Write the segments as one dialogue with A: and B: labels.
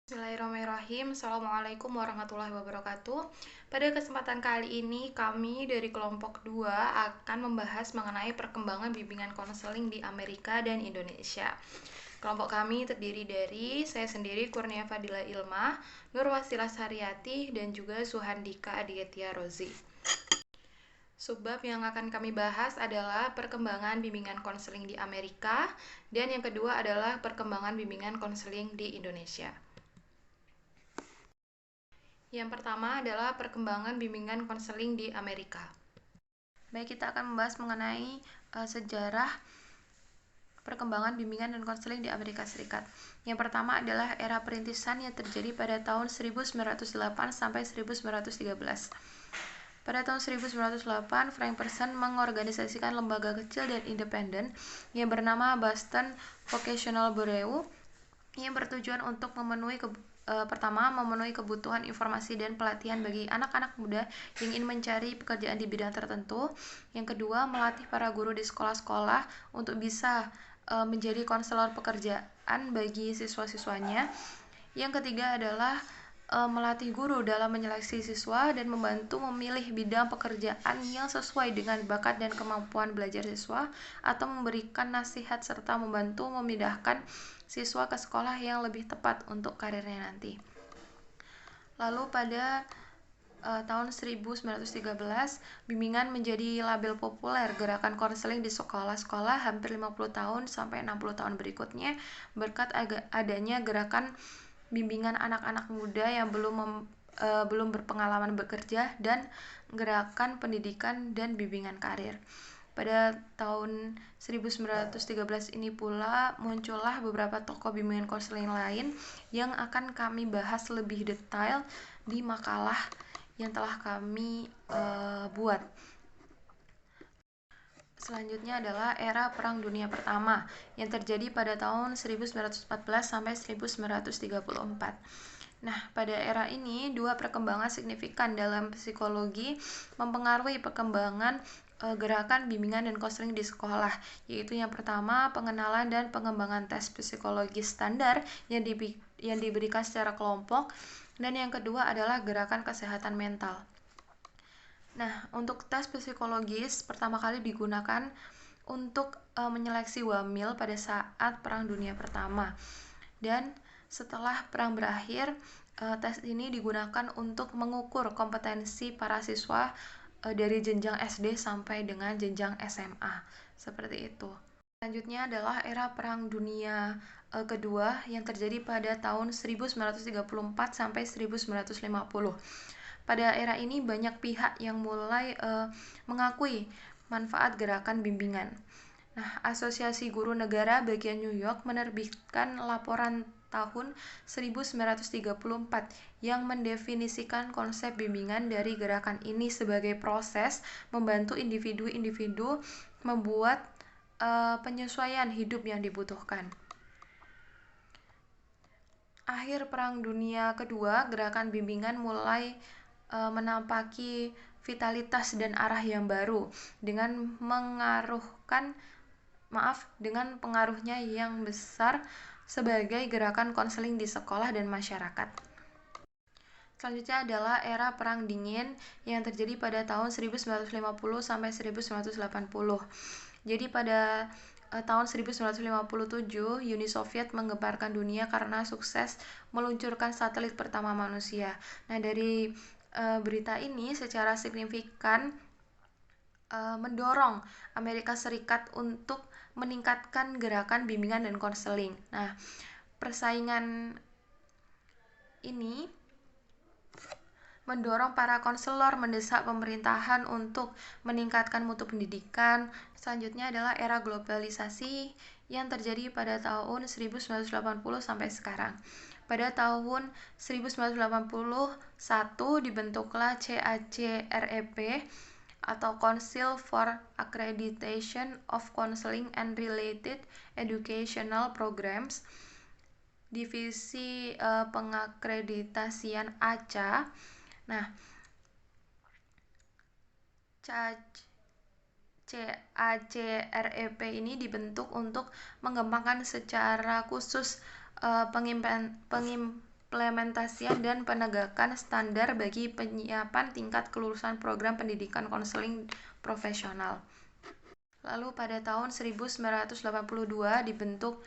A: Bismillahirrahmanirrahim. Assalamualaikum warahmatullahi wabarakatuh. Pada kesempatan kali ini kami dari kelompok 2 akan membahas mengenai perkembangan bimbingan konseling di Amerika dan Indonesia. Kelompok kami terdiri dari saya sendiri, Kurnia Fadila Ilma, Nurwasilah Sariyati, dan juga Suhandika Aditya Rozi. Subbab yang akan kami bahas adalah perkembangan bimbingan konseling di Amerika, dan yang kedua adalah perkembangan bimbingan konseling di Indonesia. Yang pertama adalah perkembangan bimbingan konseling di Amerika. Baik, kita akan membahas mengenai sejarah perkembangan bimbingan dan konseling di Amerika Serikat. Yang pertama adalah era perintisan yang terjadi pada tahun 1908 sampai 1913. Pada tahun 1908, Frank Person mengorganisasikan lembaga kecil dan independen yang bernama Boston Vocational Bureau yang bertujuan untuk memenuhi kebutuhan informasi dan pelatihan bagi anak-anak muda yang ingin mencari pekerjaan di bidang tertentu. Yang kedua, melatih para guru di sekolah-sekolah untuk bisa menjadi konselor pekerjaan bagi siswa-siswanya. Yang ketiga adalah melatih guru dalam menyeleksi siswa dan membantu memilih bidang pekerjaan yang sesuai dengan bakat dan kemampuan belajar siswa, atau memberikan nasihat serta membantu memindahkan siswa ke sekolah yang lebih tepat untuk karirnya nanti. Lalu pada tahun 1913, bimbingan menjadi label populer gerakan konseling di sekolah-sekolah hampir 50 tahun sampai 60 tahun berikutnya berkat adanya gerakan bimbingan anak-anak muda yang belum berpengalaman bekerja dan gerakan pendidikan dan bimbingan karir. Pada tahun 1913 ini pula muncullah beberapa tokoh bimbingan konseling lain yang akan kami bahas lebih detail di makalah yang telah kami buat. Selanjutnya adalah era Perang Dunia Pertama yang terjadi pada tahun 1914 sampai 1934. Nah, pada era ini dua perkembangan signifikan dalam psikologi mempengaruhi perkembangan gerakan bimbingan dan konseling di sekolah, yaitu yang pertama, pengenalan dan pengembangan tes psikologi standar yang diberikan secara kelompok, dan yang kedua adalah gerakan kesehatan mental. Nah, untuk tes psikologis pertama kali digunakan untuk menyeleksi wamil pada saat Perang Dunia Pertama. Dan setelah perang berakhir, tes ini digunakan untuk mengukur kompetensi para siswa dari jenjang SD sampai dengan jenjang SMA. Seperti itu. Selanjutnya adalah era Perang Dunia Kedua yang terjadi pada tahun 1934 sampai 1950. Pada era ini banyak pihak yang mulai mengakui manfaat gerakan bimbingan. Nah, Asosiasi Guru Negara bagian New York menerbitkan laporan tahun 1934 yang mendefinisikan konsep bimbingan dari gerakan ini sebagai proses membantu individu-individu membuat penyesuaian hidup yang dibutuhkan. Akhir Perang Dunia Kedua, gerakan bimbingan mulai menampaki vitalitas dan arah yang baru dengan pengaruhnya yang besar sebagai gerakan konseling di sekolah dan masyarakat. Selanjutnya adalah era Perang Dingin yang terjadi pada tahun 1950 sampai 1980. Jadi pada tahun 1957, Uni Soviet menggemparkan dunia karena sukses meluncurkan satelit pertama manusia. Nah, dari berita ini secara signifikan mendorong Amerika Serikat untuk meningkatkan gerakan bimbingan dan konseling. Nah, persaingan ini mendorong para konselor mendesak pemerintahan untuk meningkatkan mutu pendidikan. Selanjutnya adalah era globalisasi yang terjadi pada tahun 1980 sampai sekarang. Pada tahun 1981 dibentuklah CACREP atau Council for Accreditation of Counseling and Related Educational Programs, divisi pengakreditasian ACA. Nah, CACREP ini dibentuk untuk mengembangkan secara khusus pengimplementasian dan penegakan standar bagi penyiapan tingkat kelulusan program pendidikan konseling profesional. Lalu pada tahun 1982 dibentuk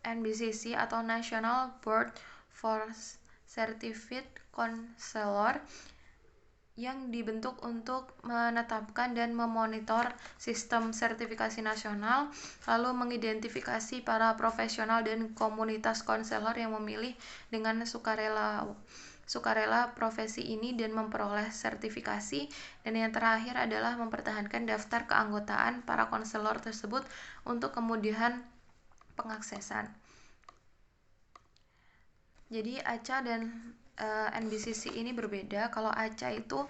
A: NBCC atau National Board for Certified Counselor yang dibentuk untuk menetapkan dan memonitor sistem sertifikasi nasional, lalu mengidentifikasi para profesional dan komunitas konselor yang memilih dengan sukarela profesi ini dan memperoleh sertifikasi, dan yang terakhir adalah mempertahankan daftar keanggotaan para konselor tersebut untuk kemudahan pengaksesan. Jadi ACA dan NBCC ini berbeda. Kalau ACA itu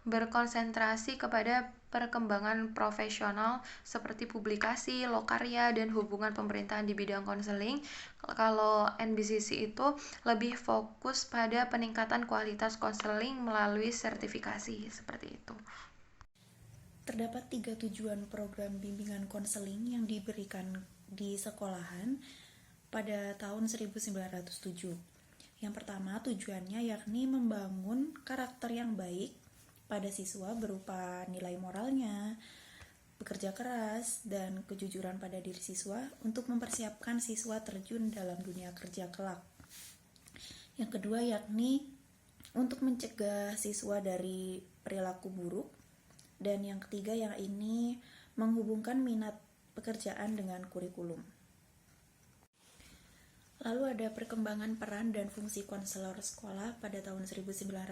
A: berkonsentrasi kepada perkembangan profesional seperti publikasi, lokarya, dan hubungan pemerintahan di bidang konseling. Kalau NBCC itu lebih fokus pada peningkatan kualitas konseling melalui sertifikasi, seperti itu.
B: Terdapat 3 tujuan program bimbingan konseling yang diberikan di sekolahan pada tahun 1907. Yang pertama, tujuannya yakni membangun karakter yang baik pada siswa berupa nilai moralnya, bekerja keras, dan kejujuran pada diri siswa untuk mempersiapkan siswa terjun dalam dunia kerja kelak. Yang kedua yakni untuk mencegah siswa dari perilaku buruk. Dan yang ketiga yang ini menghubungkan minat pekerjaan dengan kurikulum. Lalu ada perkembangan peran dan fungsi konselor sekolah pada tahun 1960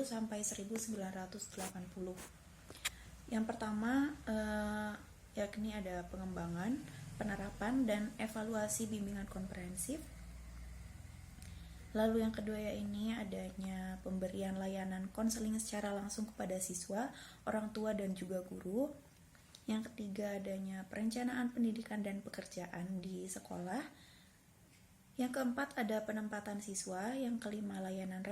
B: sampai 1980. Yang pertama yakni ada pengembangan, penerapan, dan evaluasi bimbingan komprehensif. Lalu yang kedua ini adanya pemberian layanan konseling secara langsung kepada siswa, orang tua, dan juga guru. Yang ketiga adanya perencanaan pendidikan dan pekerjaan di sekolah. Yang keempat ada penempatan siswa. Yang kelima layanan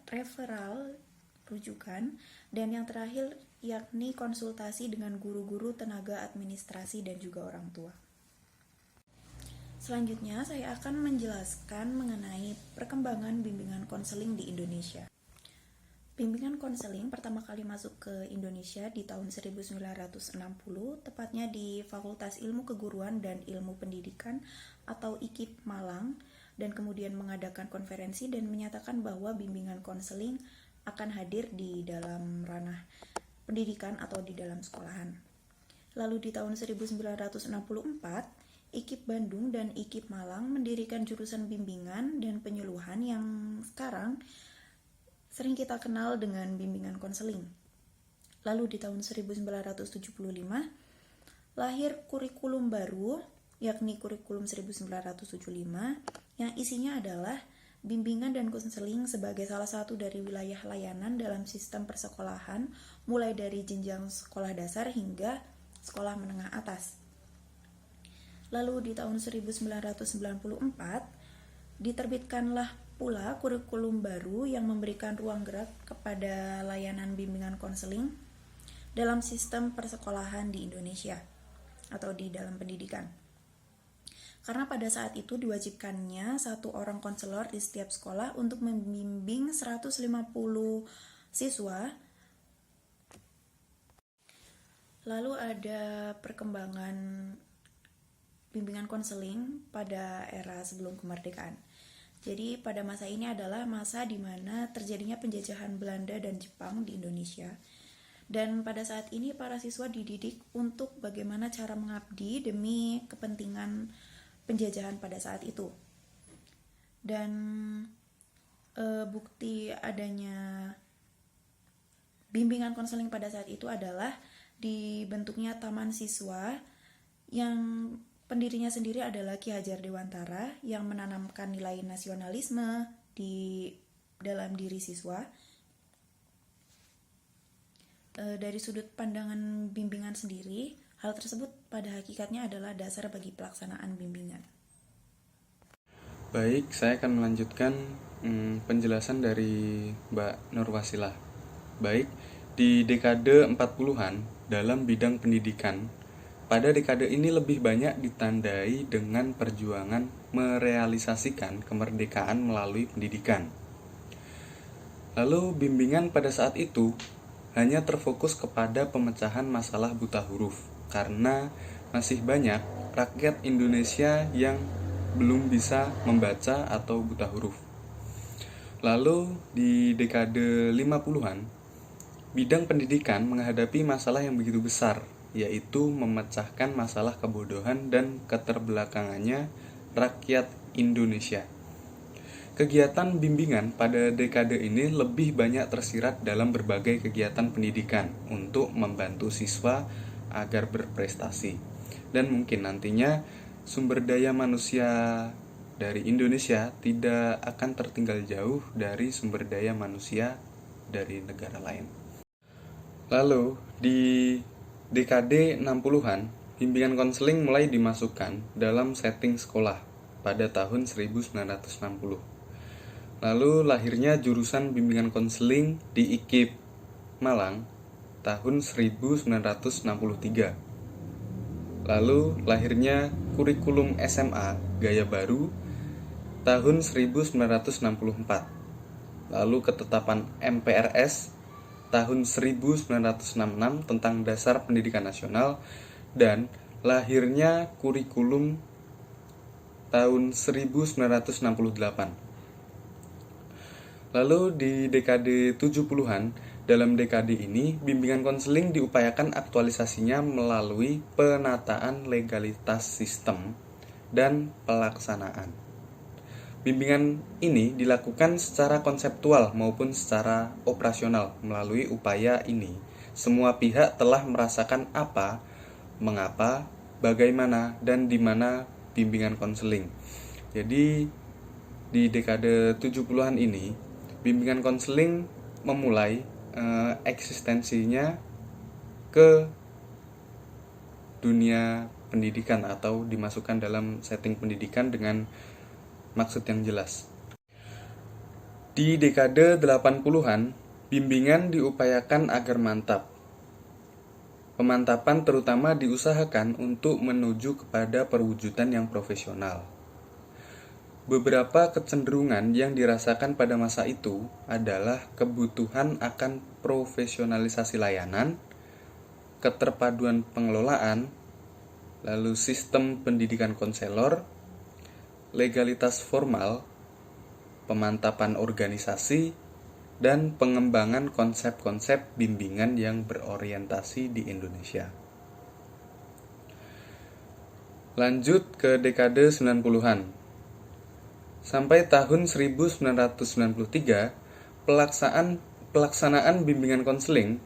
B: referral rujukan. Dan yang terakhir yakni konsultasi dengan guru-guru, tenaga administrasi, dan juga orang tua. Selanjutnya saya akan menjelaskan mengenai perkembangan bimbingan konseling di Indonesia. Bimbingan konseling pertama kali masuk ke Indonesia di tahun 1960, tepatnya di Fakultas Ilmu Keguruan dan Ilmu Pendidikan atau IKIP Malang, dan kemudian mengadakan konferensi dan menyatakan bahwa bimbingan konseling akan hadir di dalam ranah pendidikan atau di dalam sekolahan. Lalu di tahun 1964, IKIP Bandung dan IKIP Malang mendirikan jurusan bimbingan dan penyuluhan yang sekarang sering kita kenal dengan bimbingan konseling. Lalu di tahun 1975 lahir kurikulum baru, yakni kurikulum 1975, yang isinya adalah bimbingan dan konseling sebagai salah satu dari wilayah layanan dalam sistem persekolahan, mulai dari jenjang sekolah dasar hingga sekolah menengah atas. Lalu di tahun 1994 diterbitkanlah pula kurikulum baru yang memberikan ruang gerak kepada layanan bimbingan konseling dalam sistem persekolahan di Indonesia atau di dalam pendidikan. Karena pada saat itu diwajibkannya 1 orang konselor di setiap sekolah untuk membimbing 150 siswa. Lalu ada perkembangan bimbingan konseling pada era sebelum kemerdekaan. Jadi pada masa ini adalah masa di mana terjadinya penjajahan Belanda dan Jepang di Indonesia. Dan pada saat ini para siswa dididik untuk bagaimana cara mengabdi demi kepentingan penjajahan pada saat itu. Dan bukti adanya bimbingan konseling pada saat itu adalah dibentuknya taman siswa yang pendirinya sendiri adalah Ki Hajar Dewantara yang menanamkan nilai nasionalisme di dalam diri siswa. Dari sudut pandangan bimbingan sendiri, hal tersebut pada hakikatnya adalah dasar bagi pelaksanaan bimbingan.
C: Baik, saya akan melanjutkan penjelasan dari Mbak Nurwasilah. Baik, di dekade 40-an dalam bidang pendidikan, pada dekade ini lebih banyak ditandai dengan perjuangan merealisasikan kemerdekaan melalui pendidikan. Lalu bimbingan pada saat itu hanya terfokus kepada pemecahan masalah buta huruf, karena masih banyak rakyat Indonesia yang belum bisa membaca atau buta huruf. Lalu di dekade 50-an, bidang pendidikan menghadapi masalah yang begitu besar, yaitu memecahkan masalah kebodohan dan keterbelakangannya rakyat Indonesia. Kegiatan bimbingan pada dekade ini lebih banyak tersirat dalam berbagai kegiatan pendidikan untuk membantu siswa agar berprestasi. Dan mungkin nantinya sumber daya manusia dari Indonesia tidak akan tertinggal jauh dari sumber daya manusia dari negara lain. Lalu, di dekade 60-an, bimbingan konseling mulai dimasukkan dalam setting sekolah pada tahun 1960. Lalu lahirnya jurusan bimbingan konseling di IKIP Malang tahun 1963. Lalu lahirnya kurikulum SMA Gaya Baru tahun 1964. Lalu ketetapan MPRS tahun 1966 tentang Dasar Pendidikan Nasional dan lahirnya kurikulum tahun 1968. Lalu di dekade 70-an, dalam dekade ini bimbingan konseling diupayakan aktualisasinya melalui penataan legalitas sistem dan pelaksanaan. Bimbingan ini dilakukan secara konseptual maupun secara operasional. Melalui upaya ini, semua pihak telah merasakan apa, mengapa, bagaimana, dan di mana bimbingan konseling. Jadi, di dekade 70-an ini, bimbingan konseling memulai eksistensinya ke dunia pendidikan atau dimasukkan dalam setting pendidikan dengan maksud yang jelas. Di dekade 80-an, bimbingan diupayakan agar mantap. Pemantapan terutama diusahakan untuk menuju kepada perwujudan yang profesional. Beberapa kecenderungan yang dirasakan pada masa itu adalah kebutuhan akan profesionalisasi layanan, keterpaduan pengelolaan, lalu sistem pendidikan konselor, legalitas formal, pemantapan organisasi, dan pengembangan konsep-konsep bimbingan yang berorientasi di Indonesia. Lanjut ke dekade 90-an. Sampai tahun 1993, pelaksanaan bimbingan konseling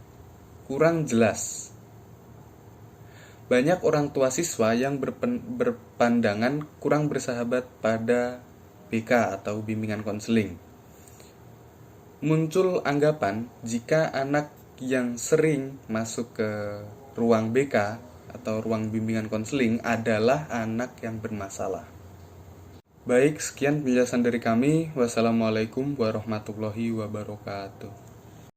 C: kurang jelas. Banyak orang tua siswa yang berpandangan kurang bersahabat pada BK atau bimbingan konseling. Muncul anggapan jika anak yang sering masuk ke ruang BK atau ruang bimbingan konseling adalah anak yang bermasalah. Baik, sekian penjelasan dari kami. Wassalamualaikum warahmatullahi wabarakatuh.